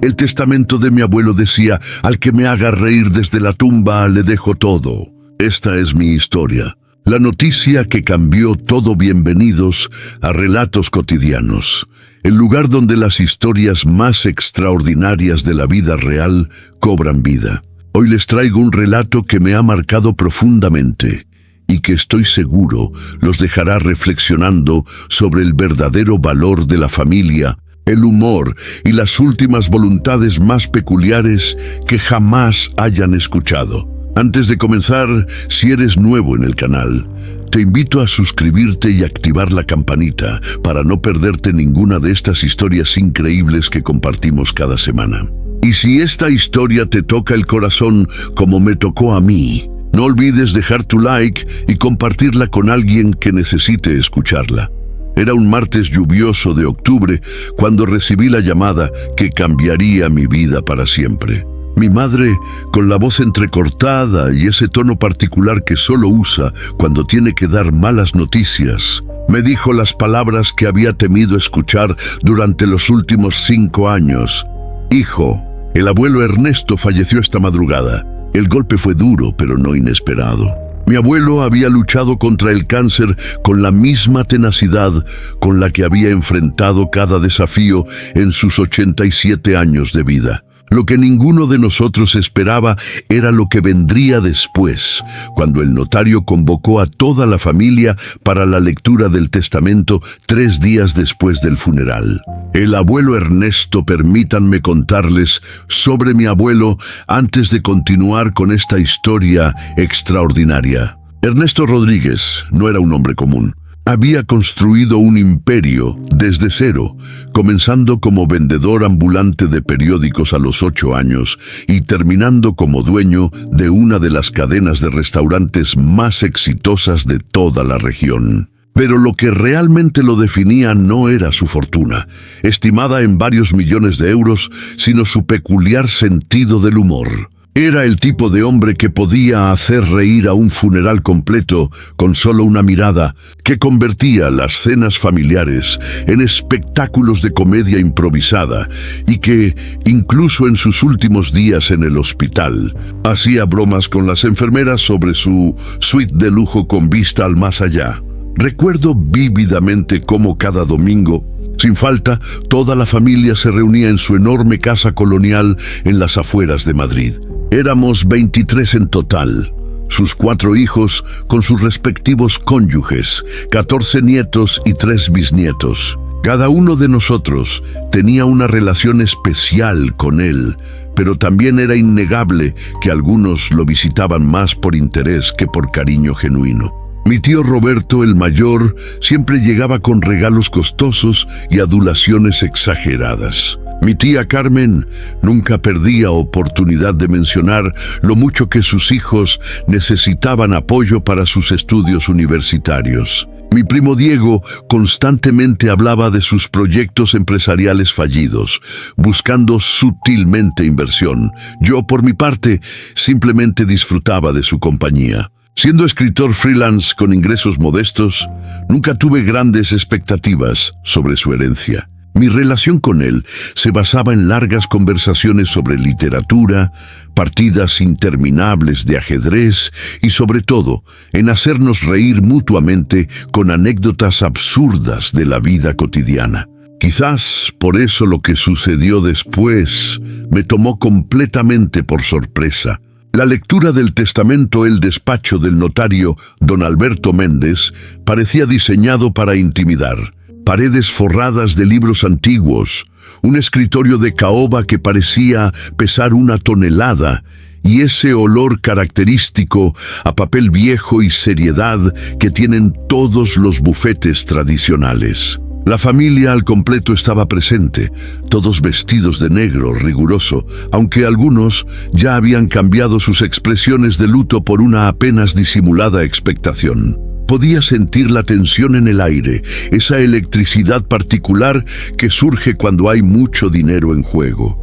El testamento de mi abuelo decía: al que me haga reír desde la tumba le dejo todo. Esta es mi historia. La noticia que cambió todo. Bienvenidos a Relatos Cotidianos, el lugar donde las historias más extraordinarias de la vida real cobran vida. Hoy les traigo un relato que me ha marcado profundamente y que estoy seguro los dejará reflexionando sobre el verdadero valor de la familia, el humor y las últimas voluntades más peculiares que jamás hayan escuchado. Antes de comenzar, si eres nuevo en el canal, te invito a suscribirte y activar la campanita para no perderte ninguna de estas historias increíbles que compartimos cada semana. Y si esta historia te toca el corazón como me tocó a mí, no olvides dejar tu like y compartirla con alguien que necesite escucharla. Era un martes lluvioso de octubre cuando recibí la llamada que cambiaría mi vida para siempre. Mi madre, con la voz entrecortada y ese tono particular que solo usa cuando tiene que dar malas noticias, me dijo las palabras que había temido escuchar durante los últimos 5 años. Hijo, el abuelo Ernesto falleció esta madrugada. El golpe fue duro, pero no inesperado. Mi abuelo había luchado contra el cáncer con la misma tenacidad con la que había enfrentado cada desafío en sus 87 años de vida. Lo que ninguno de nosotros esperaba era lo que vendría después, cuando el notario convocó a toda la familia para la lectura del testamento 3 días después del funeral. El abuelo Ernesto, permítanme contarles sobre mi abuelo antes de continuar con esta historia extraordinaria. Ernesto Rodríguez no era un hombre común. Había construido un imperio desde cero, comenzando como vendedor ambulante de periódicos a los 8 años y terminando como dueño de una de las cadenas de restaurantes más exitosas de toda la región. Pero lo que realmente lo definía no era su fortuna, estimada en varios millones de euros, sino su peculiar sentido del humor. Era el tipo de hombre que podía hacer reír a un funeral completo con solo una mirada, que convertía las cenas familiares en espectáculos de comedia improvisada y que, incluso en sus últimos días en el hospital, hacía bromas con las enfermeras sobre su suite de lujo con vista al más allá. Recuerdo vívidamente cómo cada domingo, sin falta, toda la familia se reunía en su enorme casa colonial en las afueras de Madrid. Éramos 23 en total, sus 4 hijos con sus respectivos cónyuges, 14 nietos y 3 bisnietos. Cada uno de nosotros tenía una relación especial con él, pero también era innegable que algunos lo visitaban más por interés que por cariño genuino. Mi tío Roberto, el mayor, siempre llegaba con regalos costosos y adulaciones exageradas. Mi tía Carmen nunca perdía oportunidad de mencionar lo mucho que sus hijos necesitaban apoyo para sus estudios universitarios. Mi primo Diego constantemente hablaba de sus proyectos empresariales fallidos, buscando sutilmente inversión. Yo, por mi parte, simplemente disfrutaba de su compañía. Siendo escritor freelance con ingresos modestos, nunca tuve grandes expectativas sobre su herencia. Mi relación con él se basaba en largas conversaciones sobre literatura, partidas interminables de ajedrez y, sobre todo, en hacernos reír mutuamente con anécdotas absurdas de la vida cotidiana. Quizás por eso lo que sucedió después me tomó completamente por sorpresa. La lectura del testamento, el despacho del notario don Alberto Méndez, parecía diseñado para intimidar. Paredes forradas de libros antiguos, un escritorio de caoba que parecía pesar 1 tonelada, y ese olor característico a papel viejo y seriedad que tienen todos los bufetes tradicionales. La familia al completo estaba presente, todos vestidos de negro riguroso, aunque algunos ya habían cambiado sus expresiones de luto por una apenas disimulada expectación. Podía sentir la tensión en el aire, esa electricidad particular que surge cuando hay mucho dinero en juego.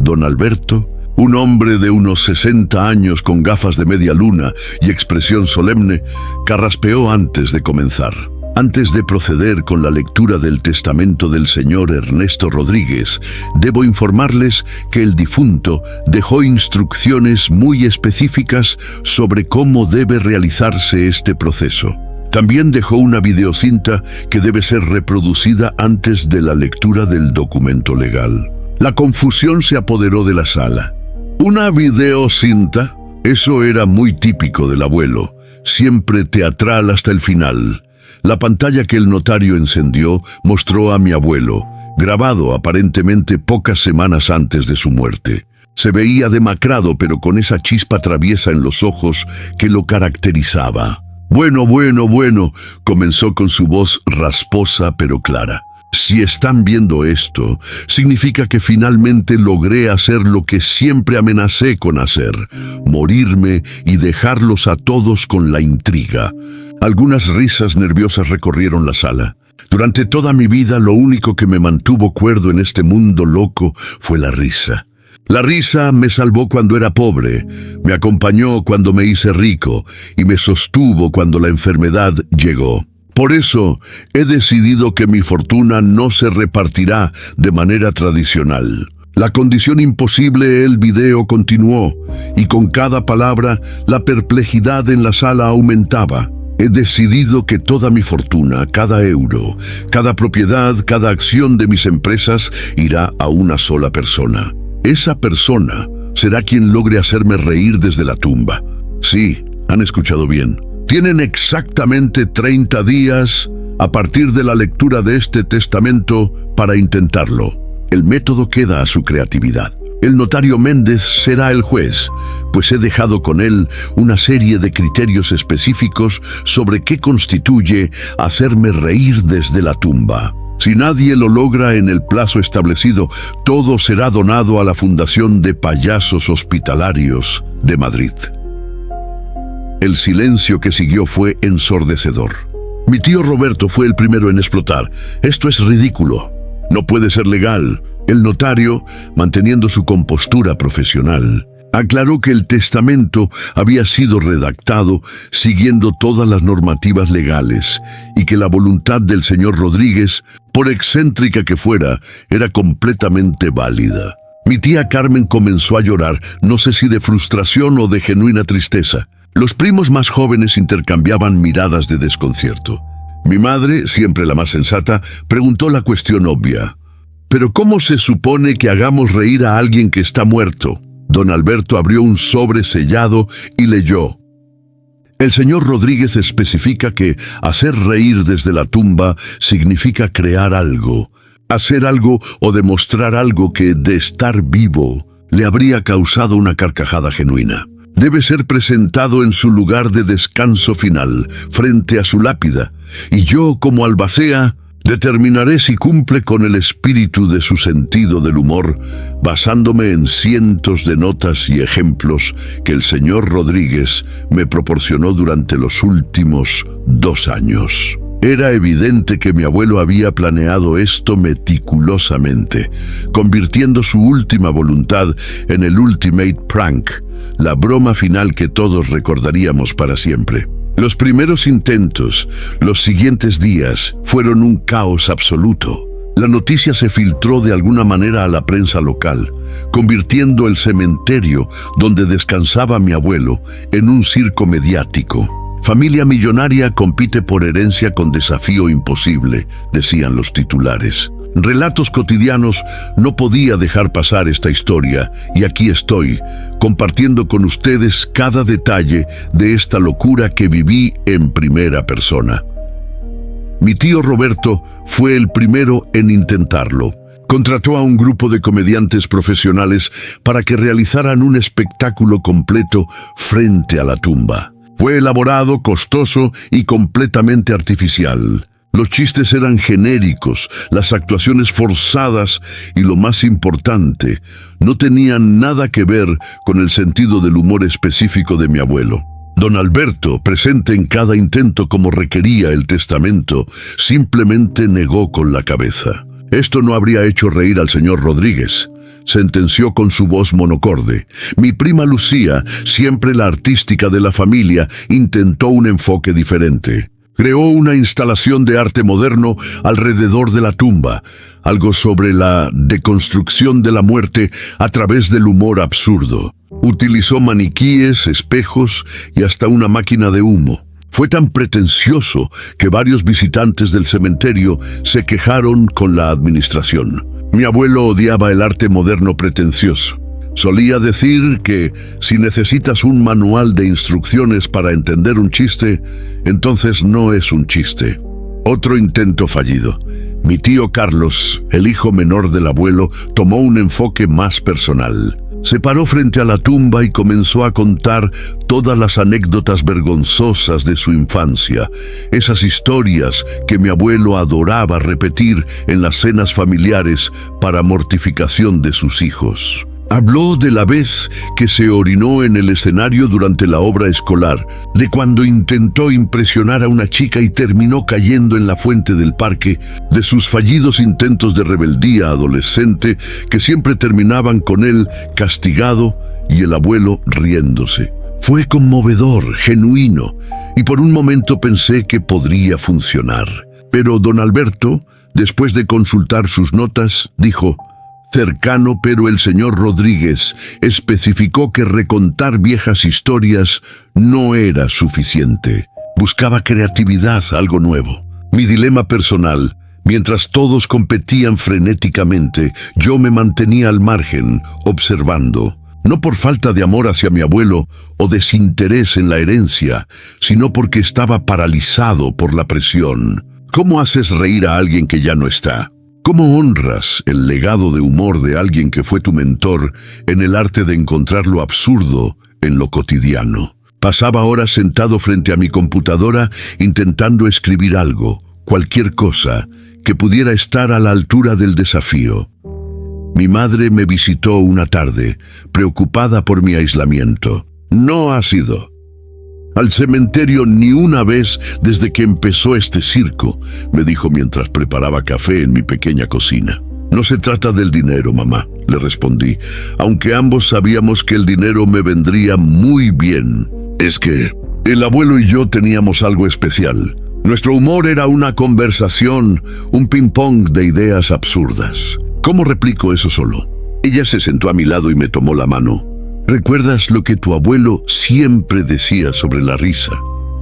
Don Alberto, un hombre de unos 60 años con gafas de media luna y expresión solemne, carraspeó antes de comenzar. Antes de proceder con la lectura del testamento del señor Ernesto Rodríguez, debo informarles que el difunto dejó instrucciones muy específicas sobre cómo debe realizarse este proceso. También dejó una videocinta que debe ser reproducida antes de la lectura del documento legal. La confusión se apoderó de la sala. ¿Una videocinta? Eso era muy típico del abuelo, siempre teatral hasta el final. La pantalla que el notario encendió mostró a mi abuelo, grabado aparentemente pocas semanas antes de su muerte. Se veía demacrado, pero con esa chispa traviesa en los ojos que lo caracterizaba. Bueno, comenzó con su voz rasposa pero clara. Si están viendo esto, significa que finalmente logré hacer lo que siempre amenacé con hacer, morirme y dejarlos a todos con la intriga. Algunas risas nerviosas recorrieron la sala. Durante toda mi vida, lo único que me mantuvo cuerdo en este mundo loco fue la risa. La risa me salvó cuando era pobre, me acompañó cuando me hice rico y me sostuvo cuando la enfermedad llegó. Por eso, he decidido que mi fortuna no se repartirá de manera tradicional. La condición imposible, el video continuó, y con cada palabra, la perplejidad en la sala aumentaba. He decidido que toda mi fortuna, cada euro, cada propiedad, cada acción de mis empresas irá a una sola persona. Esa persona será quien logre hacerme reír desde la tumba. Sí, han escuchado bien. Tienen exactamente 30 días a partir de la lectura de este testamento para intentarlo. El método queda a su creatividad. El notario Méndez será el juez, pues he dejado con él una serie de criterios específicos sobre qué constituye hacerme reír desde la tumba. Si nadie lo logra en el plazo establecido, todo será donado a la Fundación de Payasos Hospitalarios de Madrid. El silencio que siguió fue ensordecedor. Mi tío Roberto fue el primero en explotar. Esto es ridículo. No puede ser legal. El notario, manteniendo su compostura profesional, aclaró que el testamento había sido redactado siguiendo todas las normativas legales y que la voluntad del señor Rodríguez, por excéntrica que fuera, era completamente válida. Mi tía Carmen comenzó a llorar, no sé si de frustración o de genuina tristeza. Los primos más jóvenes intercambiaban miradas de desconcierto. Mi madre, siempre la más sensata, preguntó la cuestión obvia. ¿Pero cómo se supone que hagamos reír a alguien que está muerto? Don Alberto abrió un sobre sellado y leyó. El señor Rodríguez especifica que hacer reír desde la tumba significa crear algo, hacer algo o demostrar algo que, de estar vivo, le habría causado una carcajada genuina. Debe ser presentado en su lugar de descanso final, frente a su lápida, y yo, como albacea, determinaré si cumple con el espíritu de su sentido del humor, basándome en cientos de notas y ejemplos que el señor Rodríguez me proporcionó durante los últimos 2 años. Era evidente que mi abuelo había planeado esto meticulosamente, convirtiendo su última voluntad en el ultimate prank, la broma final que todos recordaríamos para siempre. Los primeros intentos, los siguientes días, fueron un caos absoluto. La noticia se filtró de alguna manera a la prensa local, convirtiendo el cementerio donde descansaba mi abuelo en un circo mediático. Familia millonaria compite por herencia con desafío imposible, decían los titulares. Relatos Cotidianos no podía dejar pasar esta historia y aquí estoy, compartiendo con ustedes cada detalle de esta locura que viví en primera persona. Mi tío Roberto fue el primero en intentarlo. Contrató a un grupo de comediantes profesionales para que realizaran un espectáculo completo frente a la tumba. Fue elaborado, costoso y completamente artificial. Los chistes eran genéricos, las actuaciones forzadas y, lo más importante, no tenían nada que ver con el sentido del humor específico de mi abuelo. Don Alberto, presente en cada intento como requería el testamento, simplemente negó con la cabeza. Esto no habría hecho reír al señor Rodríguez, sentenció con su voz monocorde. Mi prima Lucía, siempre la artística de la familia, intentó un enfoque diferente. Creó una instalación de arte moderno alrededor de la tumba, algo sobre la deconstrucción de la muerte a través del humor absurdo. Utilizó maniquíes, espejos y hasta una máquina de humo. Fue tan pretencioso que varios visitantes del cementerio se quejaron con la administración. Mi abuelo odiaba el arte moderno pretencioso. Solía decir que si necesitas un manual de instrucciones para entender un chiste, entonces no es un chiste. Otro intento fallido. Mi tío Carlos, el hijo menor del abuelo, tomó un enfoque más personal. Se paró frente a la tumba y comenzó a contar todas las anécdotas vergonzosas de su infancia, esas historias que mi abuelo adoraba repetir en las cenas familiares para mortificación de sus hijos. Habló de la vez que se orinó en el escenario durante la obra escolar, de cuando intentó impresionar a una chica y terminó cayendo en la fuente del parque, de sus fallidos intentos de rebeldía adolescente que siempre terminaban con él castigado y el abuelo riéndose. Fue conmovedor, genuino, y por un momento pensé que podría funcionar. Pero don Alberto, después de consultar sus notas, dijo: cercano, pero el señor Rodríguez especificó que recontar viejas historias no era suficiente. Buscaba creatividad, algo nuevo. Mi dilema personal: mientras todos competían frenéticamente, yo me mantenía al margen, observando. No por falta de amor hacia mi abuelo o desinterés en la herencia, sino porque estaba paralizado por la presión. ¿Cómo haces reír a alguien que ya no está? ¿Cómo honras el legado de humor de alguien que fue tu mentor en el arte de encontrar lo absurdo en lo cotidiano? Pasaba horas sentado frente a mi computadora intentando escribir algo, cualquier cosa, que pudiera estar a la altura del desafío. Mi madre me visitó una tarde, preocupada por mi aislamiento. No has ido al cementerio ni una vez desde que empezó este circo, me dijo mientras preparaba café en mi pequeña cocina. No se trata del dinero, mamá, le respondí, aunque ambos sabíamos que el dinero me vendría muy bien. Es que el abuelo y yo teníamos algo especial. Nuestro humor era una conversación, un ping-pong de ideas absurdas. ¿Cómo replico eso solo? Ella se sentó a mi lado y me tomó la mano. ¿Recuerdas lo que tu abuelo siempre decía sobre la risa?,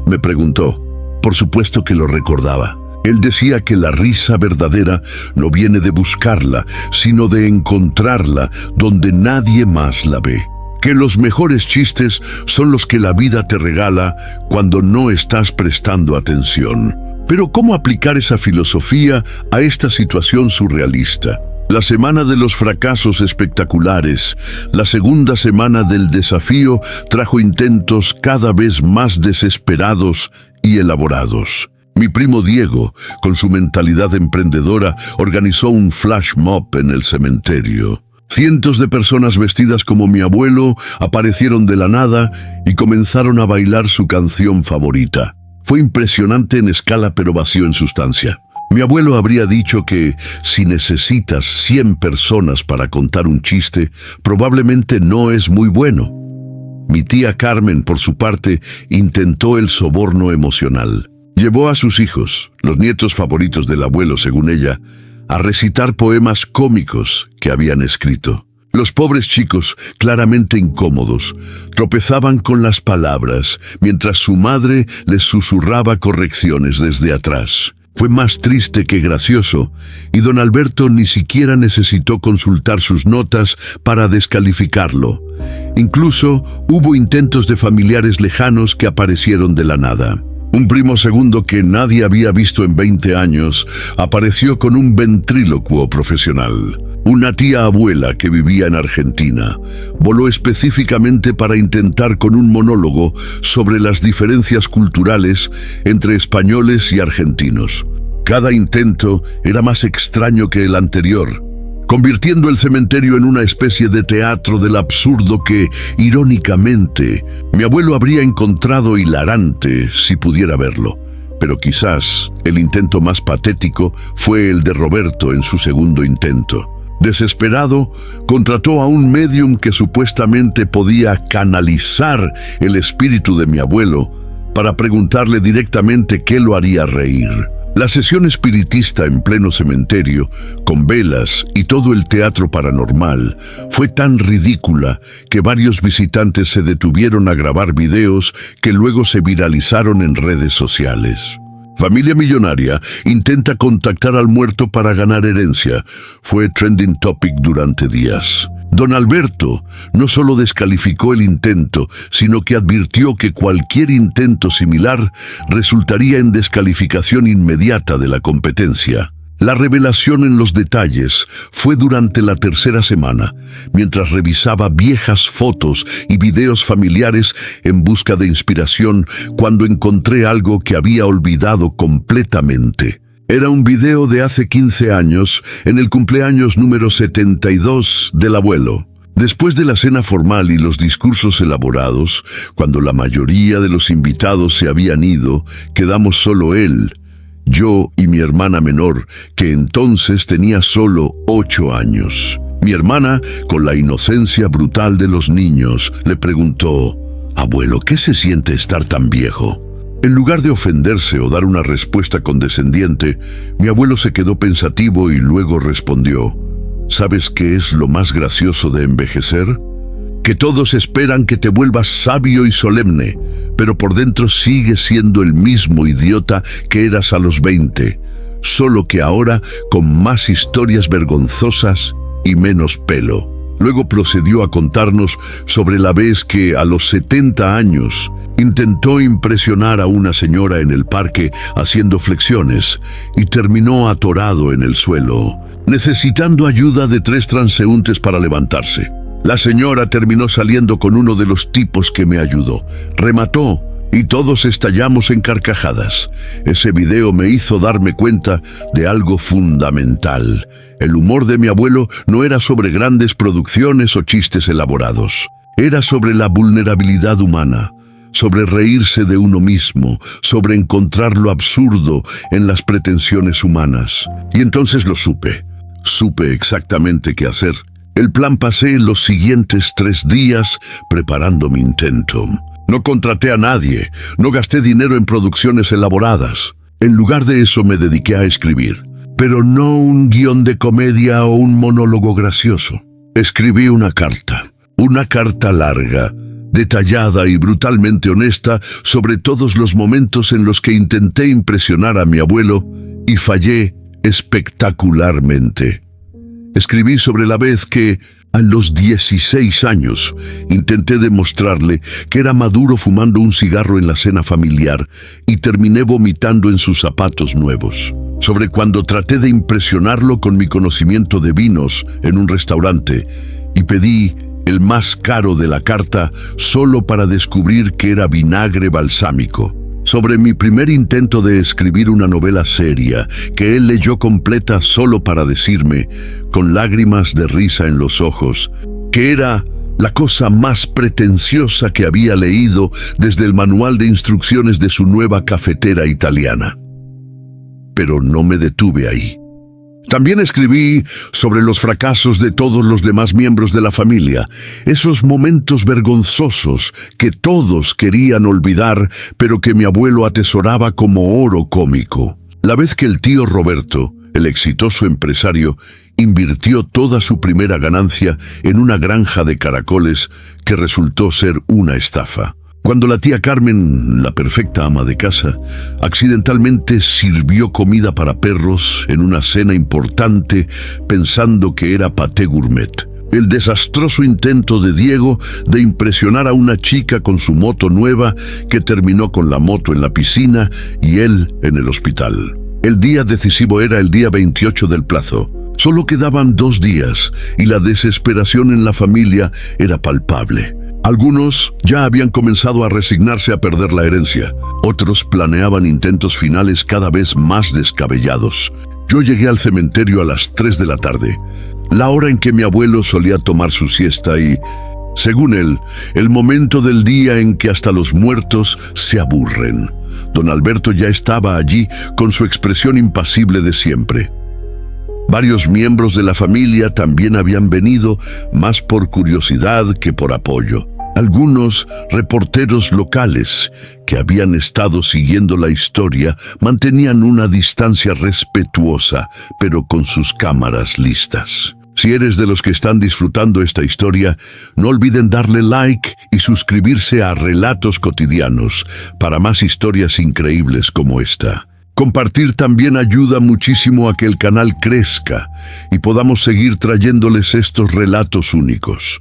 me preguntó. Por supuesto que lo recordaba. Él decía que la risa verdadera no viene de buscarla, sino de encontrarla donde nadie más la ve. Que los mejores chistes son los que la vida te regala cuando no estás prestando atención. Pero ¿cómo aplicar esa filosofía a esta situación surrealista? La semana de los fracasos espectaculares, la segunda semana del desafío, trajo intentos cada vez más desesperados y elaborados. Mi primo Diego, con su mentalidad emprendedora, organizó un flash mob en el cementerio. Cientos de personas vestidas como mi abuelo aparecieron de la nada y comenzaron a bailar su canción favorita. Fue impresionante en escala pero vacío en sustancia. Mi abuelo habría dicho que si necesitas 100 personas para contar un chiste, probablemente no es muy bueno. Mi tía Carmen, por su parte, intentó el soborno emocional. Llevó a sus hijos, los nietos favoritos del abuelo según ella, a recitar poemas cómicos que habían escrito. Los pobres chicos, claramente incómodos, tropezaban con las palabras, mientras su madre les susurraba correcciones desde atrás. Fue más triste que gracioso, y don Alberto ni siquiera necesitó consultar sus notas para descalificarlo. Incluso hubo intentos de familiares lejanos que aparecieron de la nada. Un primo segundo que nadie había visto en 20 años apareció con un ventrílocuo profesional. Una tía abuela que vivía en Argentina voló específicamente para intentar con un monólogo sobre las diferencias culturales entre españoles y argentinos. Cada intento era más extraño que el anterior, convirtiendo el cementerio en una especie de teatro del absurdo que, irónicamente, mi abuelo habría encontrado hilarante si pudiera verlo. Pero quizás el intento más patético fue el de Roberto en su segundo intento. Desesperado, contrató a un médium que supuestamente podía canalizar el espíritu de mi abuelo para preguntarle directamente qué lo haría reír. La sesión espiritista en pleno cementerio, con velas y todo el teatro paranormal, fue tan ridícula que varios visitantes se detuvieron a grabar videos que luego se viralizaron en redes sociales. Familia millonaria intenta contactar al muerto para ganar herencia. Fue trending topic durante días. Don Alberto no solo descalificó el intento, sino que advirtió que cualquier intento similar resultaría en descalificación inmediata de la competencia. La revelación en los detalles fue durante la tercera semana, mientras revisaba viejas fotos y videos familiares en busca de inspiración, cuando encontré algo que había olvidado completamente. Era un video de hace 15 años, en el cumpleaños número 72 del abuelo. Después de la cena formal y los discursos elaborados, cuando la mayoría de los invitados se habían ido, quedamos solo él, yo y mi hermana menor, que entonces tenía solo 8 años. Mi hermana, con la inocencia brutal de los niños, le preguntó: «Abuelo, ¿qué se siente estar tan viejo?». En lugar de ofenderse o dar una respuesta condescendiente, mi abuelo se quedó pensativo y luego respondió: «¿Sabes qué es lo más gracioso de envejecer? Que todos esperan que te vuelvas sabio y solemne, pero por dentro sigues siendo el mismo idiota que eras a los 20, solo que ahora con más historias vergonzosas y menos pelo». Luego procedió a contarnos sobre la vez que, a los 70 años, intentó impresionar a una señora en el parque haciendo flexiones y terminó atorado en el suelo, necesitando ayuda de 3 transeúntes para levantarse. La señora terminó saliendo con uno de los tipos que me ayudó. Remató y todos estallamos en carcajadas. Ese video me hizo darme cuenta de algo fundamental. El humor de mi abuelo no era sobre grandes producciones o chistes elaborados. Era sobre la vulnerabilidad humana, sobre reírse de uno mismo, sobre encontrar lo absurdo en las pretensiones humanas. Y entonces lo supe. Supe exactamente qué hacer. El plan pasé los siguientes 3 días preparando mi intento. No contraté a nadie, no gasté dinero en producciones elaboradas. En lugar de eso me dediqué a escribir, pero no un guión de comedia o un monólogo gracioso. Escribí una carta larga, detallada y brutalmente honesta sobre todos los momentos en los que intenté impresionar a mi abuelo y fallé espectacularmente. Escribí sobre la vez que, a los 16 años, intenté demostrarle que era maduro fumando un cigarro en la cena familiar y terminé vomitando en sus zapatos nuevos. Sobre cuando traté de impresionarlo con mi conocimiento de vinos en un restaurante y pedí el más caro de la carta solo para descubrir que era vinagre balsámico. Sobre mi primer intento de escribir una novela seria, que él leyó completa solo para decirme, con lágrimas de risa en los ojos, que era la cosa más pretenciosa que había leído desde el manual de instrucciones de su nueva cafetera italiana. Pero no me detuve ahí. También escribí sobre los fracasos de todos los demás miembros de la familia, esos momentos vergonzosos que todos querían olvidar, pero que mi abuelo atesoraba como oro cómico. La vez que el tío Roberto, el exitoso empresario, invirtió toda su primera ganancia en una granja de caracoles que resultó ser una estafa. Cuando la tía Carmen, la perfecta ama de casa, accidentalmente sirvió comida para perros en una cena importante pensando que era paté gourmet. El desastroso intento de Diego de impresionar a una chica con su moto nueva que terminó con la moto en la piscina y él en el hospital. El día decisivo era el día 28 del plazo. Solo quedaban 2 días y la desesperación en la familia era palpable. Algunos ya habían comenzado a resignarse a perder la herencia. Otros planeaban intentos finales cada vez más descabellados. Yo llegué al cementerio a las 3 de la tarde, la hora en que mi abuelo solía tomar su siesta y, según él, el momento del día en que hasta los muertos se aburren. Don Alberto ya estaba allí con su expresión impasible de siempre. Varios miembros de la familia también habían venido, más por curiosidad que por apoyo. Algunos reporteros locales que habían estado siguiendo la historia mantenían una distancia respetuosa, pero con sus cámaras listas. Si eres de los que están disfrutando esta historia, no olviden darle like y suscribirse a Relatos Cotidianos para más historias increíbles como esta. Compartir también ayuda muchísimo a que el canal crezca y podamos seguir trayéndoles estos relatos únicos.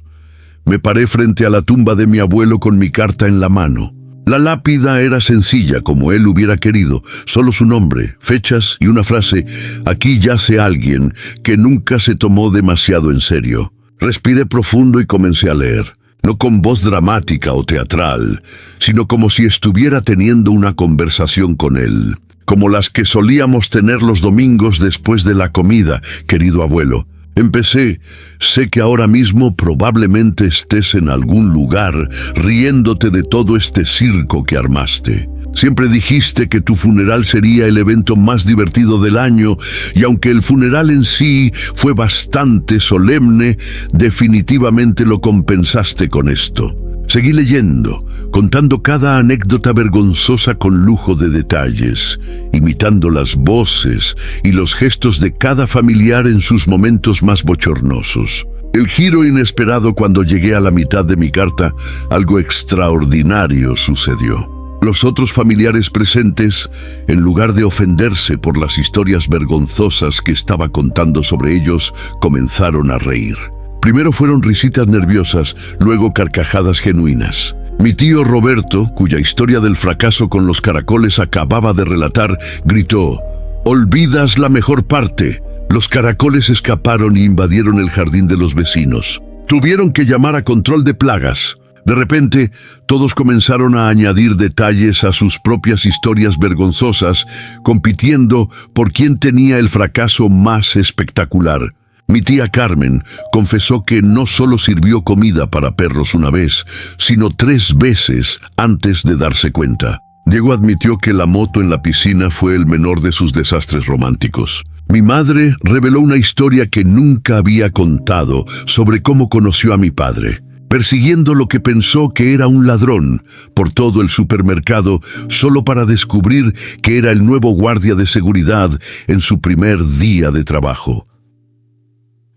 Me paré frente a la tumba de mi abuelo con mi carta en la mano. La lápida era sencilla como él hubiera querido, solo su nombre, fechas y una frase: aquí yace alguien que nunca se tomó demasiado en serio. Respiré profundo y comencé a leer, no con voz dramática o teatral, sino como si estuviera teniendo una conversación con él, como las que solíamos tener los domingos después de la comida, querido abuelo. Empecé: sé que ahora mismo probablemente estés en algún lugar riéndote de todo este circo que armaste. Siempre dijiste que tu funeral sería el evento más divertido del año, y aunque el funeral en sí fue bastante solemne, definitivamente lo compensaste con esto. Seguí leyendo, contando cada anécdota vergonzosa con lujo de detalles, imitando las voces y los gestos de cada familiar en sus momentos más bochornosos. El giro inesperado cuando llegué a la mitad de mi carta, algo extraordinario sucedió. Los otros familiares presentes, en lugar de ofenderse por las historias vergonzosas que estaba contando sobre ellos, comenzaron a reír. Primero fueron risitas nerviosas, luego carcajadas genuinas. Mi tío Roberto, cuya historia del fracaso con los caracoles acababa de relatar, gritó: «¡Olvidas la mejor parte! Los caracoles escaparon y invadieron el jardín de los vecinos. Tuvieron que llamar a control de plagas». De repente, todos comenzaron a añadir detalles a sus propias historias vergonzosas, compitiendo por quién tenía el fracaso más espectacular. Mi tía Carmen confesó que no solo sirvió comida para perros una vez, sino 3 veces antes de darse cuenta. Diego admitió que la moto en la piscina fue el menor de sus desastres románticos. Mi madre reveló una historia que nunca había contado sobre cómo conoció a mi padre, persiguiendo lo que pensó que era un ladrón por todo el supermercado solo para descubrir que era el nuevo guardia de seguridad en su primer día de trabajo.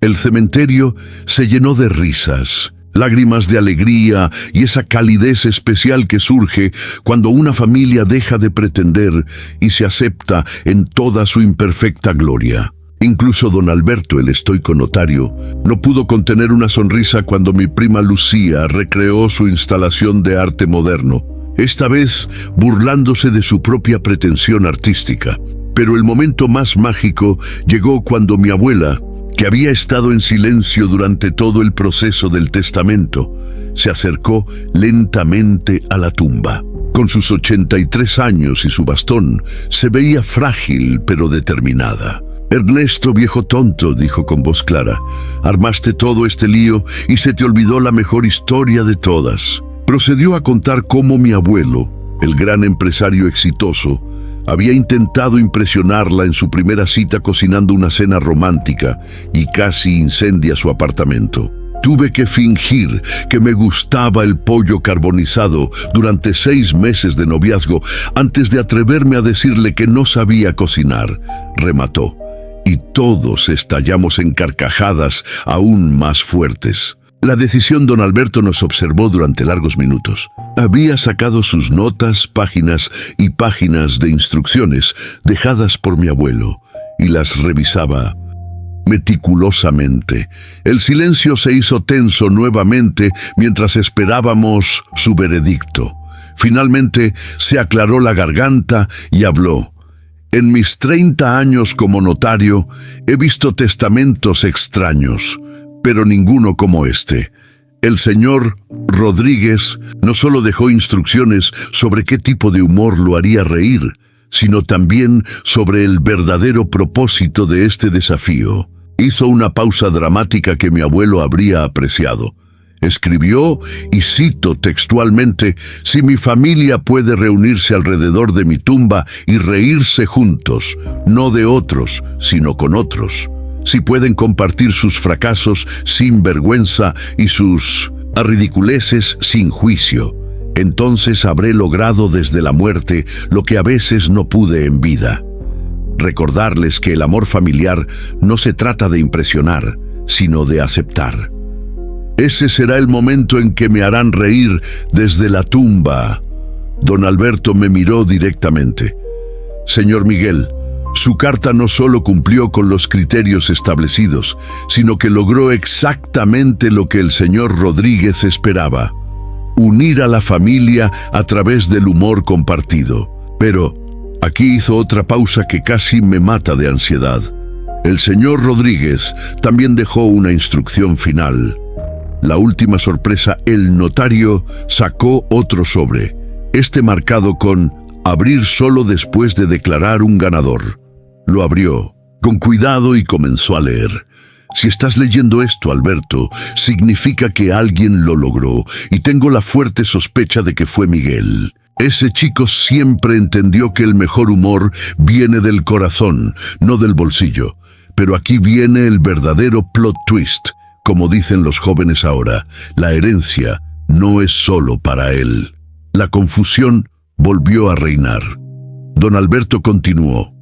El cementerio se llenó de risas, lágrimas de alegría y esa calidez especial que surge cuando una familia deja de pretender y se acepta en toda su imperfecta gloria. Incluso don Alberto, el estoico notario, no pudo contener una sonrisa cuando mi prima Lucía recreó su instalación de arte moderno, esta vez burlándose de su propia pretensión artística. Pero el momento más mágico llegó cuando mi abuela, que había estado en silencio durante todo el proceso del testamento, se acercó lentamente a la tumba. Con sus 83 años y su bastón, se veía frágil pero determinada. «Ernesto, viejo tonto», dijo con voz clara, «armaste todo este lío y se te olvidó la mejor historia de todas». Procedió a contar cómo mi abuelo, el gran empresario exitoso, había intentado impresionarla en su primera cita cocinando una cena romántica y casi incendia su apartamento. Tuve que fingir que me gustaba el pollo carbonizado durante 6 meses de noviazgo antes de atreverme a decirle que no sabía cocinar, remató. Y todos estallamos en carcajadas aún más fuertes. La decisión don Alberto nos observó durante largos minutos. Había sacado sus notas, páginas y páginas de instrucciones dejadas por mi abuelo y las revisaba meticulosamente. El silencio se hizo tenso nuevamente mientras esperábamos su veredicto. Finalmente se aclaró la garganta y habló. «En mis 30 años como notario he visto testamentos extraños, pero ninguno como este. El señor Rodríguez no solo dejó instrucciones sobre qué tipo de humor lo haría reír, sino también sobre el verdadero propósito de este desafío. Hizo una pausa dramática que mi abuelo habría apreciado. Escribió, y cito textualmente, «Si mi familia puede reunirse alrededor de mi tumba y reírse juntos, no de otros, sino con otros. Si pueden compartir sus fracasos sin vergüenza y sus a ridiculeces sin juicio. Entonces habré logrado desde la muerte lo que a veces no pude en vida. Recordarles que el amor familiar no se trata de impresionar, sino de aceptar. Ese será el momento en que me harán reír desde la tumba. Don Alberto me miró directamente. Señor Miguel, su carta no solo cumplió con los criterios establecidos, sino que logró exactamente lo que el señor Rodríguez esperaba: unir a la familia a través del humor compartido. Pero aquí hizo otra pausa que casi me mata de ansiedad. El señor Rodríguez también dejó una instrucción final. La última sorpresa, el notario sacó otro sobre, este marcado con abrir solo después de declarar un ganador. Lo abrió con cuidado y comenzó a leer. Si estás leyendo esto, Alberto, significa que alguien lo logró, y tengo la fuerte sospecha de que fue Miguel. Ese chico siempre entendió que el mejor humor viene del corazón, no del bolsillo. Pero aquí viene el verdadero plot twist. Como dicen los jóvenes ahora, la herencia no es solo para él. La confusión volvió a reinar. Don Alberto continuó.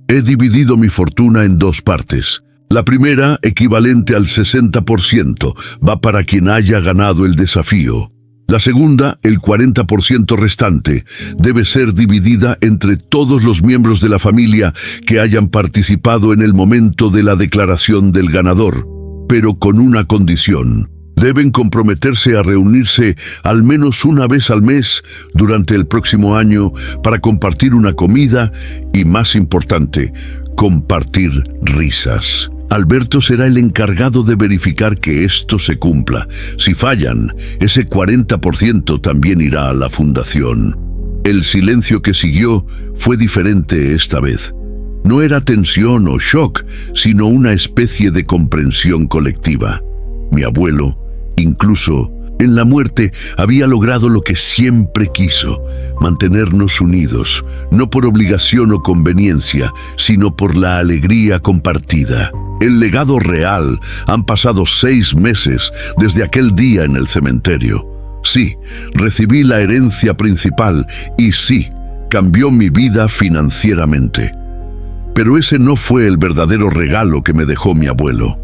He dividido mi fortuna en dos partes. La primera, equivalente al 60%, va para quien haya ganado el desafío. La segunda, el 40% restante, debe ser dividida entre todos los miembros de la familia que hayan participado en el momento de la declaración del ganador, pero con una condición. Deben comprometerse a reunirse al menos una vez al mes durante el próximo año para compartir una comida y, más importante, compartir risas. Alberto será el encargado de verificar que esto se cumpla. Si fallan, ese 40% también irá a la fundación. El silencio que siguió fue diferente esta vez. No era tensión o shock, sino una especie de comprensión colectiva. Mi abuelo, incluso en la muerte, había logrado lo que siempre quiso: mantenernos unidos, no por obligación o conveniencia, sino por la alegría compartida. El legado real. Han pasado 6 meses desde aquel día en el cementerio. Sí, recibí la herencia principal y sí, cambió mi vida financieramente. Pero ese no fue el verdadero regalo que me dejó mi abuelo.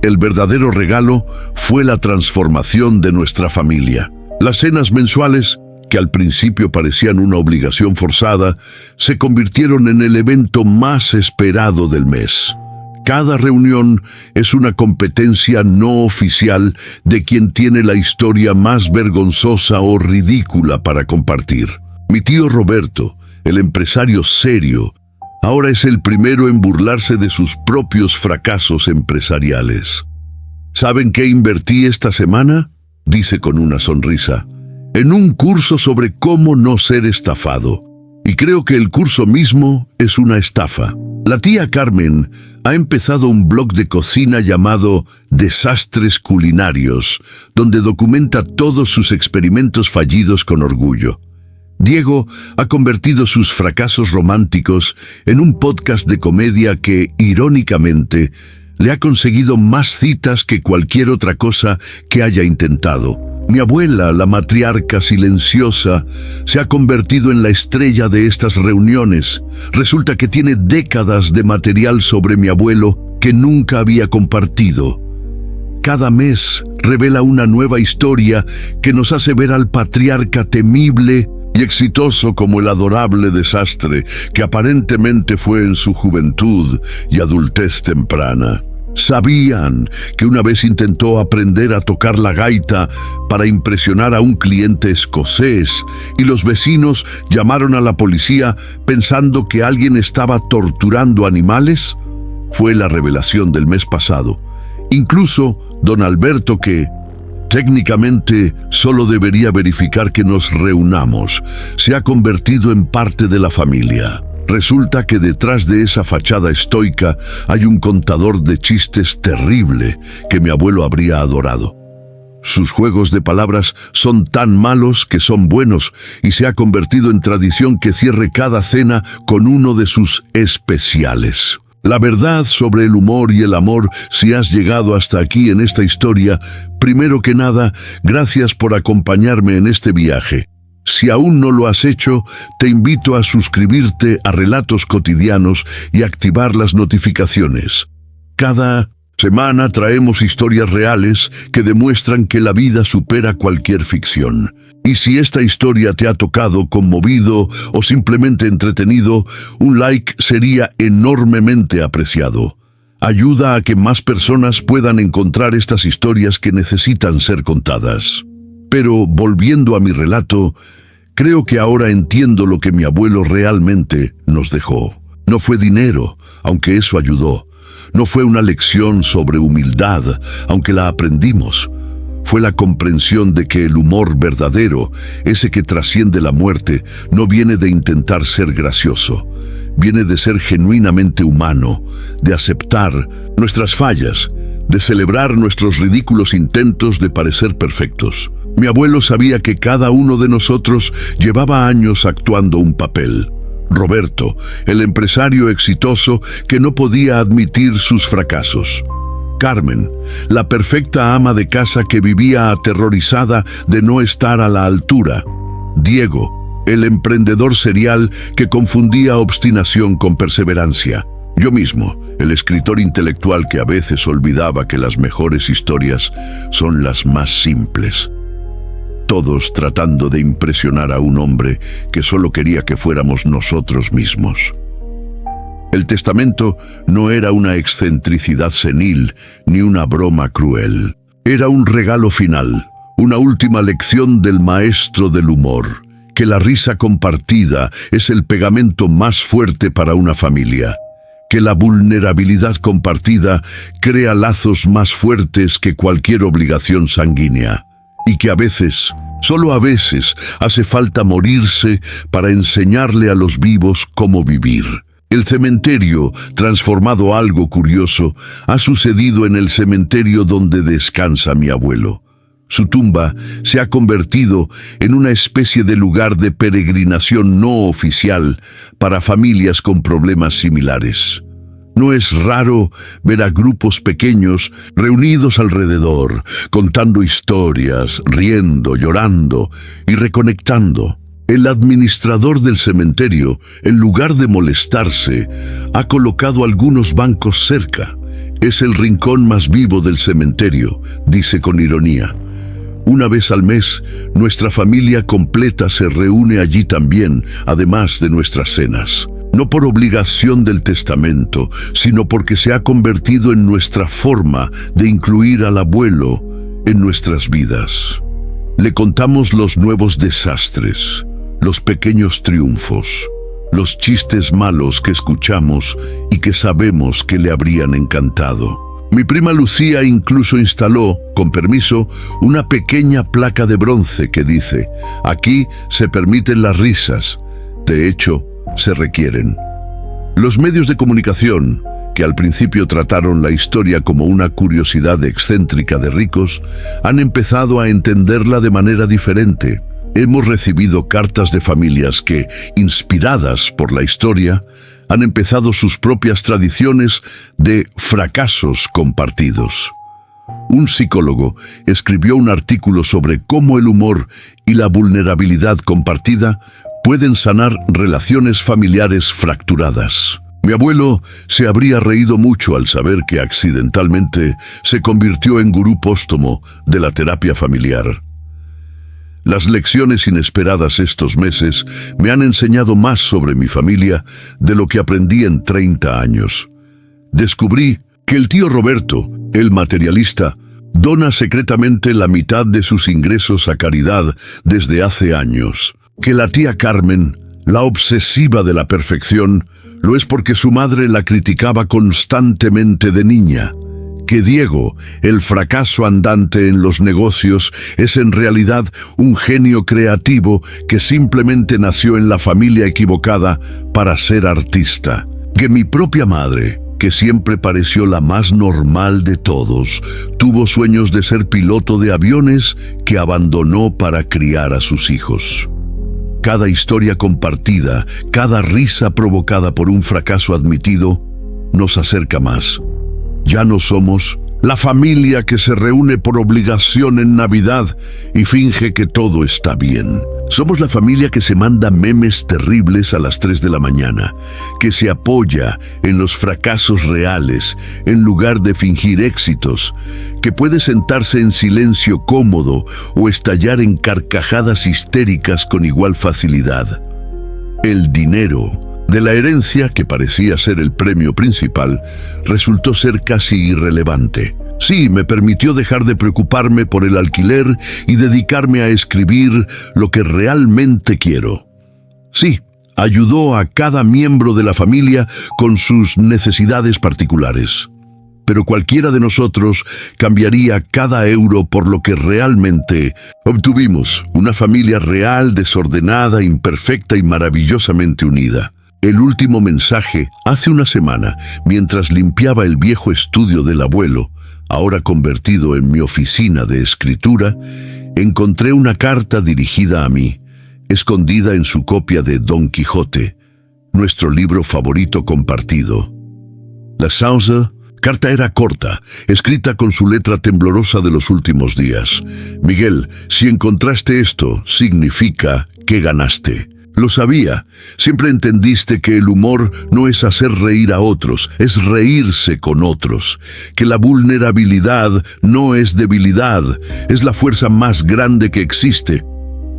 El verdadero regalo fue la transformación de nuestra familia. Las cenas mensuales, que al principio parecían una obligación forzada, se convirtieron en el evento más esperado del mes. Cada reunión es una competencia no oficial de quien tiene la historia más vergonzosa o ridícula para compartir. Mi tío Roberto, el empresario serio, ahora es el primero en burlarse de sus propios fracasos empresariales. ¿Saben qué invertí esta semana?, dice con una sonrisa. En un curso sobre cómo no ser estafado. Y creo que el curso mismo es una estafa. La tía Carmen ha empezado un blog de cocina llamado Desastres Culinarios, donde documenta todos sus experimentos fallidos con orgullo. Diego ha convertido sus fracasos románticos en un podcast de comedia que, irónicamente, le ha conseguido más citas que cualquier otra cosa que haya intentado. Mi abuela, la matriarca silenciosa, se ha convertido en la estrella de estas reuniones. Resulta que tiene décadas de material sobre mi abuelo que nunca había compartido. Cada mes revela una nueva historia que nos hace ver al patriarca temible y exitoso como el adorable desastre que aparentemente fue en su juventud y adultez temprana. ¿Sabían que una vez intentó aprender a tocar la gaita para impresionar a un cliente escocés y los vecinos llamaron a la policía pensando que alguien estaba torturando animales? Fue la revelación del mes pasado. Incluso don Alberto, que técnicamente solo debería verificar que nos reunamos, se ha convertido en parte de la familia. Resulta que detrás de esa fachada estoica hay un contador de chistes terrible que mi abuelo habría adorado. Sus juegos de palabras son tan malos que son buenos y se ha convertido en tradición que cierre cada cena con uno de sus especiales. La verdad sobre el humor y el amor, si has llegado hasta aquí en esta historia, primero que nada, gracias por acompañarme en este viaje. Si aún no lo has hecho, te invito a suscribirte a Relatos Cotidianos y activar las notificaciones. Cada semana traemos historias reales que demuestran que la vida supera cualquier ficción. Y si esta historia te ha tocado, conmovido o simplemente entretenido, un like sería enormemente apreciado. Ayuda a que más personas puedan encontrar estas historias que necesitan ser contadas. Pero, volviendo a mi relato, creo que ahora entiendo lo que mi abuelo realmente nos dejó. No fue dinero, aunque eso ayudó. No fue una lección sobre humildad, aunque la aprendimos. Fue la comprensión de que el humor verdadero, ese que trasciende la muerte, no viene de intentar ser gracioso. Viene de ser genuinamente humano, de aceptar nuestras fallas, de celebrar nuestros ridículos intentos de parecer perfectos. Mi abuelo sabía que cada uno de nosotros llevaba años actuando un papel. Roberto, el empresario exitoso que no podía admitir sus fracasos. Carmen, la perfecta ama de casa que vivía aterrorizada de no estar a la altura. Diego, el emprendedor serial que confundía obstinación con perseverancia. Yo mismo, el escritor intelectual que a veces olvidaba que las mejores historias son las más simples. Todos tratando de impresionar a un hombre que solo quería que fuéramos nosotros mismos. El testamento no era una excentricidad senil ni una broma cruel. Era un regalo final, una última lección del maestro del humor, que la risa compartida es el pegamento más fuerte para una familia, que la vulnerabilidad compartida crea lazos más fuertes que cualquier obligación sanguínea, y que a veces, solo a veces, hace falta morirse para enseñarle a los vivos cómo vivir. El cementerio, transformado a algo curioso, ha sucedido en el cementerio donde descansa mi abuelo. Su tumba se ha convertido en una especie de lugar de peregrinación no oficial para familias con problemas similares. No es raro ver a grupos pequeños reunidos alrededor, contando historias, riendo, llorando y reconectando. El administrador del cementerio, en lugar de molestarse, ha colocado algunos bancos cerca. Es el rincón más vivo del cementerio, dice con ironía. Una vez al mes, nuestra familia completa se reúne allí también, además de nuestras cenas. No por obligación del testamento, sino porque se ha convertido en nuestra forma de incluir al abuelo en nuestras vidas. Le contamos los nuevos desastres, los pequeños triunfos, los chistes malos que escuchamos y que sabemos que le habrían encantado. Mi prima Lucía incluso instaló, con permiso, una pequeña placa de bronce que dice: aquí se permiten las risas, de hecho, se requieren. Los medios de comunicación, que al principio trataron la historia como una curiosidad excéntrica de ricos, han empezado a entenderla de manera diferente. Hemos recibido cartas de familias que, inspiradas por la historia, han empezado sus propias tradiciones de fracasos compartidos. Un psicólogo escribió un artículo sobre cómo el humor y la vulnerabilidad compartida pueden sanar relaciones familiares fracturadas. Mi abuelo se habría reído mucho al saber que accidentalmente se convirtió en gurú póstumo de la terapia familiar. Las lecciones inesperadas estos meses me han enseñado más sobre mi familia de lo que aprendí en 30 años. Descubrí que el tío Roberto, el materialista, dona secretamente la mitad de sus ingresos a caridad desde hace años. Que la tía Carmen, la obsesiva de la perfección, lo es porque su madre la criticaba constantemente de niña. Que Diego, el fracaso andante en los negocios, es en realidad un genio creativo que simplemente nació en la familia equivocada para ser artista. Que mi propia madre, que siempre pareció la más normal de todos, tuvo sueños de ser piloto de aviones que abandonó para criar a sus hijos. Cada historia compartida, cada risa provocada por un fracaso admitido, nos acerca más. Ya no somos la familia que se reúne por obligación en Navidad y finge que todo está bien. Somos la familia que se manda memes terribles a las 3 de la mañana, que se apoya en los fracasos reales en lugar de fingir éxitos, que puede sentarse en silencio cómodo o estallar en carcajadas histéricas con igual facilidad. El dinero de la herencia, que parecía ser el premio principal, resultó ser casi irrelevante. Sí, me permitió dejar de preocuparme por el alquiler y dedicarme a escribir lo que realmente quiero. Sí, ayudó a cada miembro de la familia con sus necesidades particulares. Pero cualquiera de nosotros cambiaría cada euro por lo que realmente obtuvimos: una familia real, desordenada, imperfecta y maravillosamente unida. El último mensaje, hace una semana, mientras limpiaba el viejo estudio del abuelo, ahora convertido en mi oficina de escritura, encontré una carta dirigida a mí, escondida en su copia de Don Quijote, nuestro libro favorito compartido. La carta era corta, escrita con su letra temblorosa de los últimos días. Miguel, si encontraste esto, significa que ganaste. Lo sabía. Siempre entendiste que el humor no es hacer reír a otros, es reírse con otros. Que la vulnerabilidad no es debilidad, es la fuerza más grande que existe.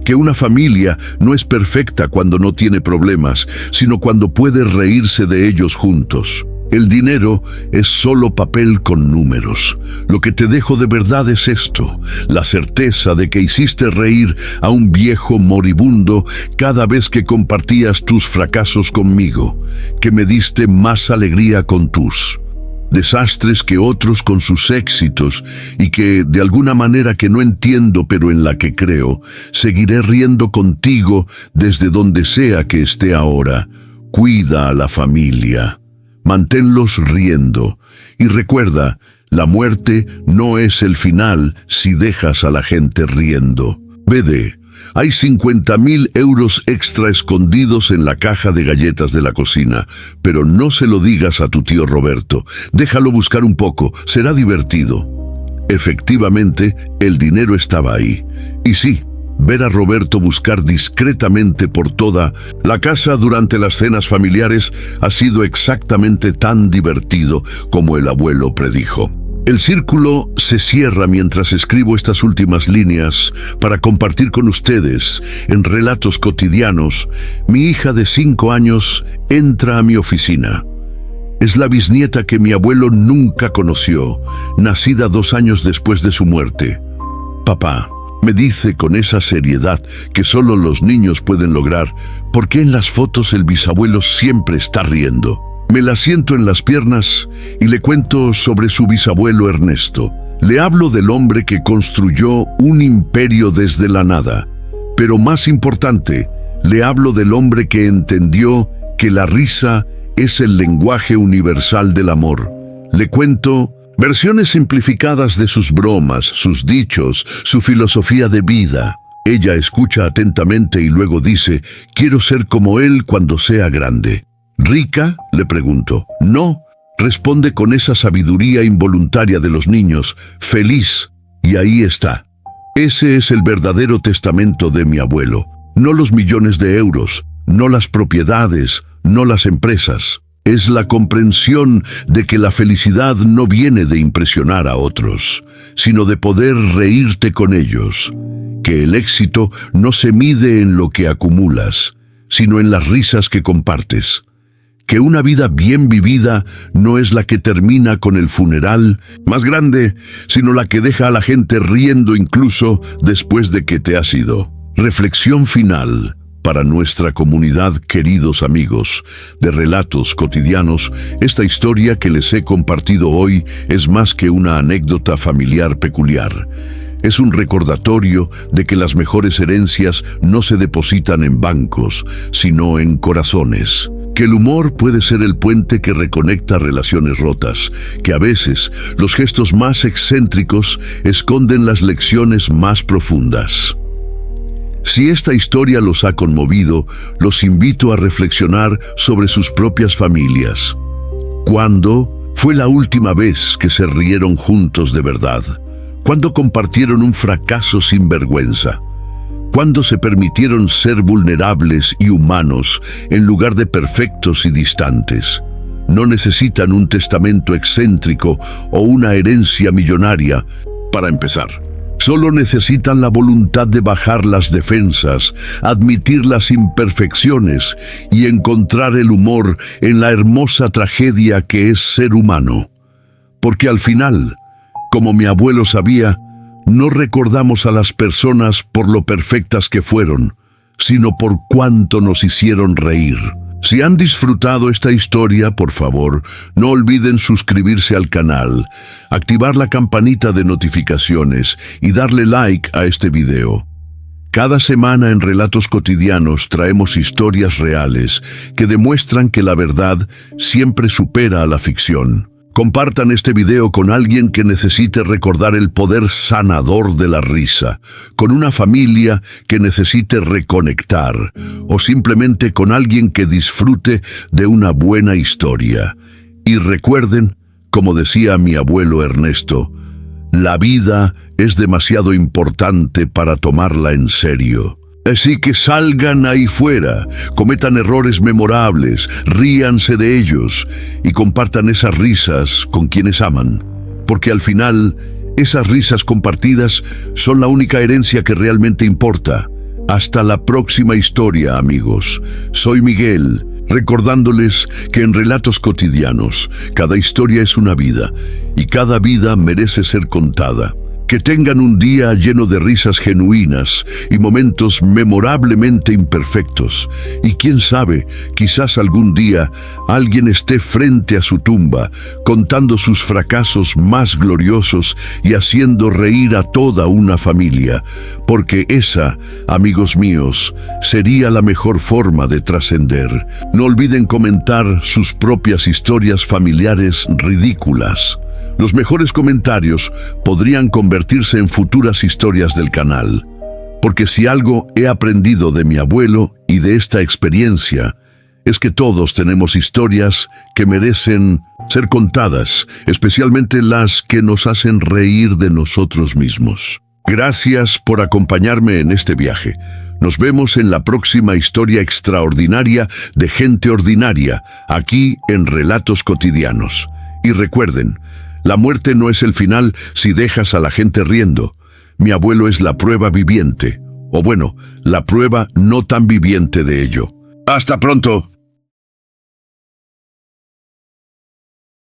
Que una familia no es perfecta cuando no tiene problemas, sino cuando puede reírse de ellos juntos. El dinero es solo papel con números. Lo que te dejo de verdad es esto: la certeza de que hiciste reír a un viejo moribundo cada vez que compartías tus fracasos conmigo, que me diste más alegría con tus desastres que otros con sus éxitos, y que, de alguna manera que no entiendo pero en la que creo, seguiré riendo contigo desde donde sea que esté ahora. Cuida a la familia. Manténlos riendo. Y recuerda, la muerte no es el final si dejas a la gente riendo. BD, hay 50.000 euros extra escondidos en la caja de galletas de la cocina, pero no se lo digas a tu tío Roberto. Déjalo buscar un poco, será divertido. Efectivamente, el dinero estaba ahí. Y sí, ver a Roberto buscar discretamente por toda la casa durante las cenas familiares ha sido exactamente tan divertido como el abuelo predijo. El círculo se cierra mientras escribo estas últimas líneas para compartir con ustedes en Relatos Cotidianos. Mi hija de 5 años entra a mi oficina. Es la bisnieta que mi abuelo nunca conoció, nacida 2 años después de su muerte. Papá, me dice con esa seriedad que solo los niños pueden lograr, ¿por qué en las fotos el bisabuelo siempre está riendo? Me la siento en las piernas y le cuento sobre su bisabuelo Ernesto. Le hablo del hombre que construyó un imperio desde la nada. Pero más importante, le hablo del hombre que entendió que la risa es el lenguaje universal del amor. Le cuento versiones simplificadas de sus bromas, sus dichos, su filosofía de vida. Ella escucha atentamente y luego dice: quiero ser como él cuando sea grande. ¿Rica?, le pregunto. No, responde con esa sabiduría involuntaria de los niños. Feliz. Y ahí está. Ese es el verdadero testamento de mi abuelo. No los millones de euros, no las propiedades, no las empresas. Es la comprensión de que la felicidad no viene de impresionar a otros, sino de poder reírte con ellos. Que el éxito no se mide en lo que acumulas, sino en las risas que compartes. Que una vida bien vivida no es la que termina con el funeral más grande, sino la que deja a la gente riendo incluso después de que te has ido. Reflexión final para nuestra comunidad, queridos amigos de Relatos Cotidianos. Esta historia que les he compartido hoy es más que una anécdota familiar peculiar. Es un recordatorio de que las mejores herencias no se depositan en bancos, sino en corazones. Que el humor puede ser el puente que reconecta relaciones rotas, que a veces los gestos más excéntricos esconden las lecciones más profundas. Si esta historia los ha conmovido, los invito a reflexionar sobre sus propias familias. ¿Cuándo fue la última vez que se rieron juntos de verdad? ¿Cuándo compartieron un fracaso sin vergüenza? ¿Cuándo se permitieron ser vulnerables y humanos en lugar de perfectos y distantes? No necesitan un testamento excéntrico o una herencia millonaria para empezar. Solo necesitan la voluntad de bajar las defensas, admitir las imperfecciones y encontrar el humor en la hermosa tragedia que es ser humano. Porque al final, como mi abuelo sabía, no recordamos a las personas por lo perfectas que fueron, sino por cuánto nos hicieron reír. Si han disfrutado esta historia, por favor, no olviden suscribirse al canal, activar la campanita de notificaciones y darle like a este video. Cada semana en Relatos Cotidianos traemos historias reales que demuestran que la verdad siempre supera a la ficción. Compartan este video con alguien que necesite recordar el poder sanador de la risa, con una familia que necesite reconectar, o simplemente con alguien que disfrute de una buena historia. Y recuerden, como decía mi abuelo Ernesto, la vida es demasiado importante para tomarla en serio. Así que salgan ahí fuera, cometan errores memorables, ríanse de ellos y compartan esas risas con quienes aman. Porque al final, esas risas compartidas son la única herencia que realmente importa. Hasta la próxima historia, amigos. Soy Miguel, recordándoles que en Relatos Cotidianos, cada historia es una vida y cada vida merece ser contada. Que tengan un día lleno de risas genuinas y momentos memorablemente imperfectos. Y quién sabe, quizás algún día alguien esté frente a su tumba, contando sus fracasos más gloriosos y haciendo reír a toda una familia. Porque esa, amigos míos, sería la mejor forma de trascender. No olviden comentar sus propias historias familiares ridículas. Los mejores comentarios podrían convertirse en futuras historias del canal. Porque si algo he aprendido de mi abuelo y de esta experiencia, es que todos tenemos historias que merecen ser contadas, especialmente las que nos hacen reír de nosotros mismos. Gracias por acompañarme en este viaje. Nos vemos en la próxima historia extraordinaria de gente ordinaria, aquí en Relatos Cotidianos. Y recuerden, la muerte no es el final si dejas a la gente riendo. Mi abuelo es la prueba viviente, o bueno, la prueba no tan viviente de ello. ¡Hasta pronto!